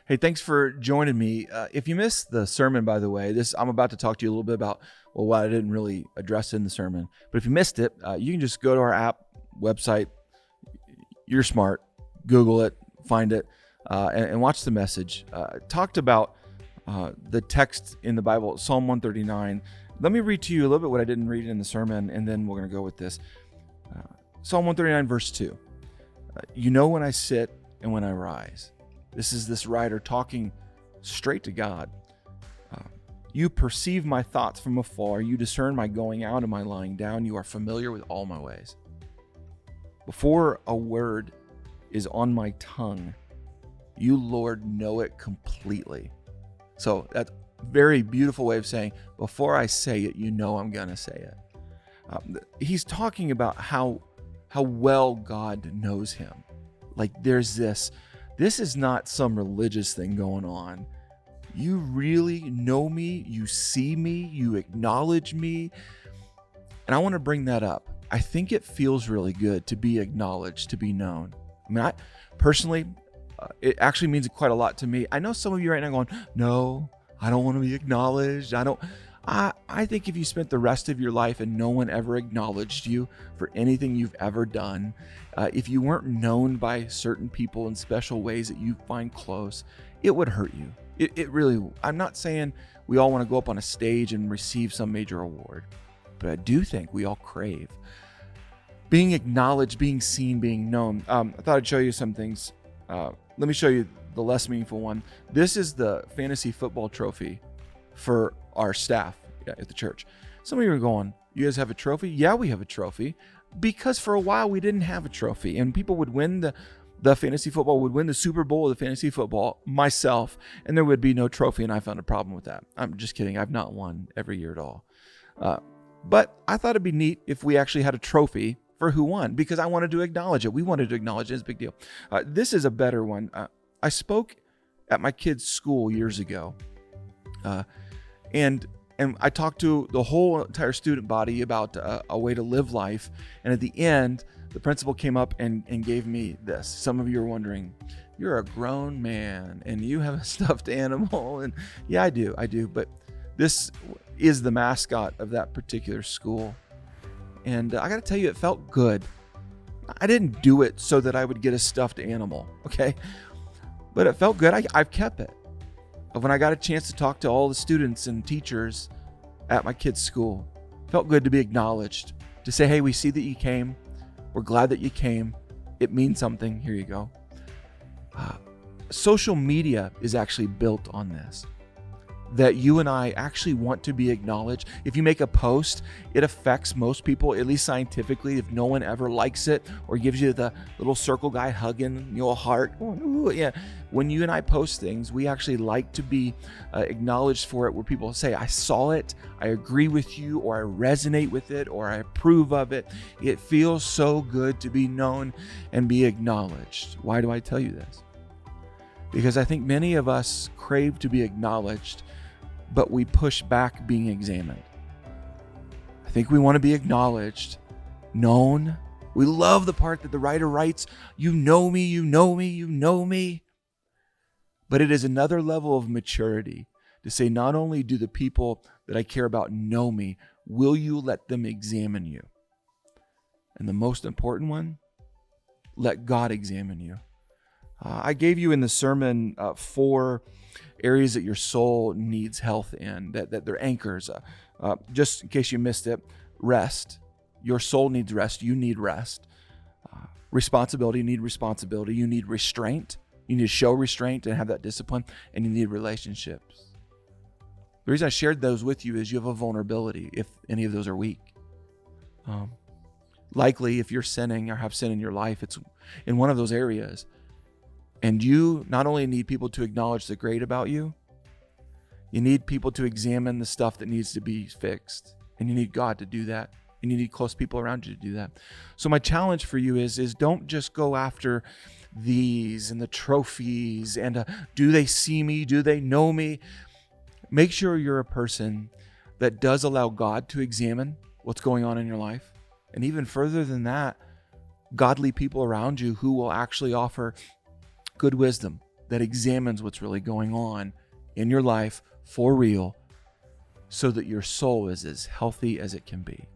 Hey, thanks for joining me. If you missed the sermon, by the way, I'm about to talk to you a little bit about what I didn't really address in the sermon. But if you missed it, you can just go to our app website. You're smart. Google it, find it, and watch the message. Talked about the text in the Bible, Psalm 139. Let me read to you a little bit what I didn't read in the sermon, and then we're going to go with this. Psalm 139, verse 2. You know when I sit and when I rise. This is this writer talking straight to God. You perceive my thoughts from afar. You discern my going out and my lying down. You are familiar with all my ways. Before a word is on my tongue, you, Lord, know it completely. So that's a very beautiful way of saying, before I say it, you know I'm going to say it. He's talking about how well God knows him. Like there's this is not some religious thing going on. You really know me, you see me, you acknowledge me. And I want to bring that up. I think it feels really good to be acknowledged, to be known. I mean, personally, it actually means quite a lot to me. I know some of you right now going, no, I don't want to be acknowledged. I think if you spent the rest of your life and no one ever acknowledged you for anything you've ever done, if you weren't known by certain people in special ways that you find close, it would hurt you. It really, I'm not saying we all want to go up on a stage and receive some major award, but I do think we all crave being acknowledged, being seen, being known. I thought I'd show you some things. Let me show you the less meaningful one. This is the fantasy football trophy for our staff at the church. Some of you are going, you guys have a trophy? Yeah, we have a trophy, because for a while we didn't have a trophy, and people would win the fantasy football, would win the Super Bowl of the fantasy football, myself, and there would be no trophy, and I found a problem with that. I'm just kidding. I've not won every year at all. But I thought it'd be neat if we actually had a trophy for who won, because I wanted to acknowledge it. We wanted to acknowledge it. It's a big deal. This is a better one. I spoke at my kid's school years ago, and I talked to the whole entire student body about a way to live life. And at the end, the principal came up and gave me this. Some of you are wondering, you're a grown man and you have a stuffed animal. And yeah, I do. But this is the mascot of that particular school. And I got to tell you, it felt good. I didn't do it so that I would get a stuffed animal, okay? But it felt good. I've kept it. When I got a chance to talk to all the students and teachers at my kid's school, it felt good to be acknowledged, to say, hey, we see that you came. We're glad that you came. It means something. Here you go. Social media is actually built on this, that you and I actually want to be acknowledged. If you make a post, it affects most people, at least scientifically. If no one ever likes it or gives you the little circle guy hugging your heart, ooh, yeah. When you and I post things, we actually like to be acknowledged for it, where people say, I saw it, I agree with you, or I resonate with it, or I approve of it. It feels so good to be known and be acknowledged. Why do I tell you this? Because I think many of us crave to be acknowledged, but we push back being examined. I think we want to be acknowledged, known. We love the part that the writer writes, you know me, you know me, you know me. But it is another level of maturity to say, not only do the people that I care about know me, will you let them examine you? And the most important one, let God examine you. I gave you in the sermon 4 areas that your soul needs health in, that they're anchors. Just in case you missed it, rest. Your soul needs rest. You need rest. Responsibility, you need responsibility. You need restraint. You need to show restraint and have that discipline. And you need relationships. The reason I shared those with you is you have a vulnerability if any of those are weak. Likely, if you're sinning or have sin in your life, it's in one of those areas. And you not only need people to acknowledge the great about you, you need people to examine the stuff that needs to be fixed. And you need God to do that. And you need close people around you to do that. So my challenge for you is don't just go after these and the trophies and do they see me? Do they know me? Make sure you're a person that does allow God to examine what's going on in your life. And even further than that, godly people around you who will actually offer good wisdom, that examines what's really going on in your life for real, so that your soul is as healthy as it can be.